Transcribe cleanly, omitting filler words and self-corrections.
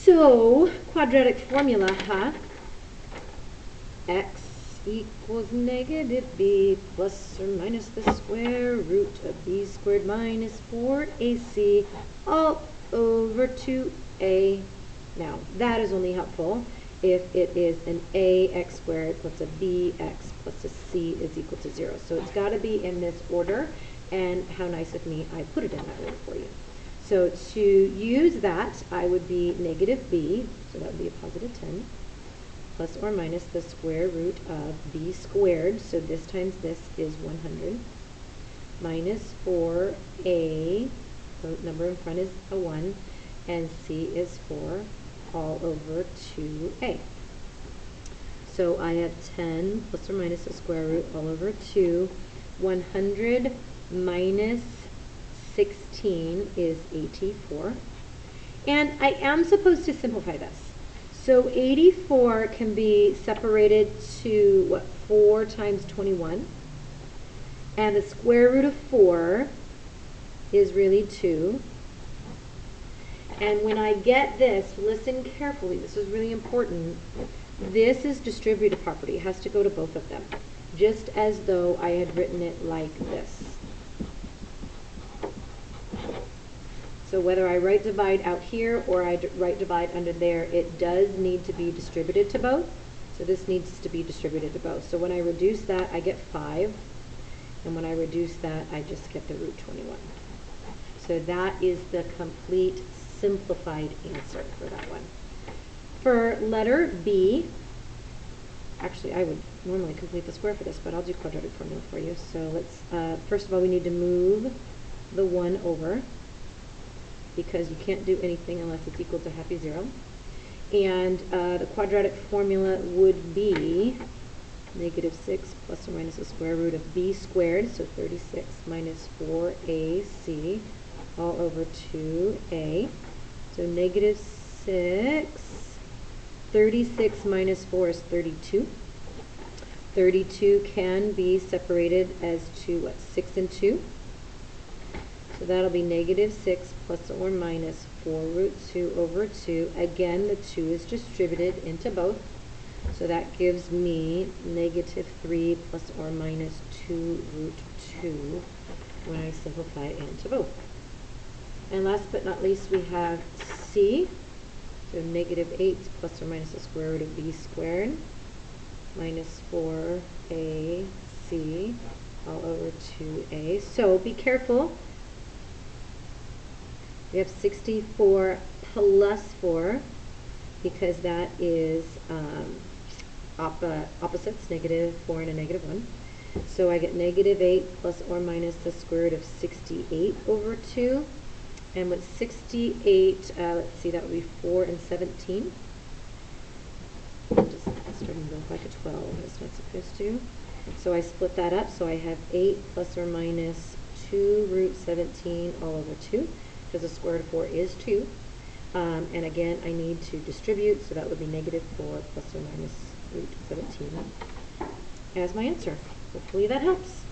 So, quadratic formula, huh? X equals negative b plus or minus the square root of b squared minus 4ac all over 2a. Now, that is only helpful if it is an ax squared plus a bx plus a c is equal to 0. So it's got to be in this order, and how nice of me, I put it in that order for you. So to use that, I would be negative b, so that would be a positive 10, plus or minus the square root of b squared, so this times this is 100, minus 4a, the number in front is a 1, and c is 4, all over 2a. So I have 10 plus or minus the square root all over 2. 100 minus 16 is 84. And I am supposed to simplify this. So 84 can be separated to, what, 4 times 21. And the square root of 4 is really 2. And when I get this, listen carefully, this is really important. This is distributive property. It has to go to both of them, just as though I had written it like this. So whether I write divide out here or I write divide under there, it does need to be distributed to both. So this needs to be distributed to both. So when I reduce that, I get 5. And when I reduce that, I just get the root 21. So that is the complete simplified answer for that one. For letter B, actually I would normally complete the square for this, but I'll do quadratic formula for you. So let's, first of all, we need to move the 1 over, because you can't do anything unless it's equal to happy 0. And the quadratic formula would be negative 6 plus or minus the square root of b squared, so 36 minus 4ac all over 2a. So negative 6, 36 minus 4 is 32. 32 can be separated as to, what, 6 and 2. So that'll be negative 6 plus or minus 4 root 2 over 2. Again, the 2 is distributed into both. So that gives me negative 3 plus or minus 2 root 2 when I simplify it into both. And last but not least, we have c. So negative 8 plus or minus the square root of b squared minus 4ac all over 2a. So be careful. We have 64 plus 4 because that is opposites, negative 4 and a negative 1. So I get negative 8 plus or minus the square root of 68 over 2. And with 68, let's see, that would be 4 and 17. Just starting to look like a 12. It's not supposed to. So I split that up. So I have 8 plus or minus 2 root 17 all over 2, because the square root of 4 is 2. And again, I need to distribute, so that would be negative 4 plus or minus root 17 as my answer. Hopefully that helps.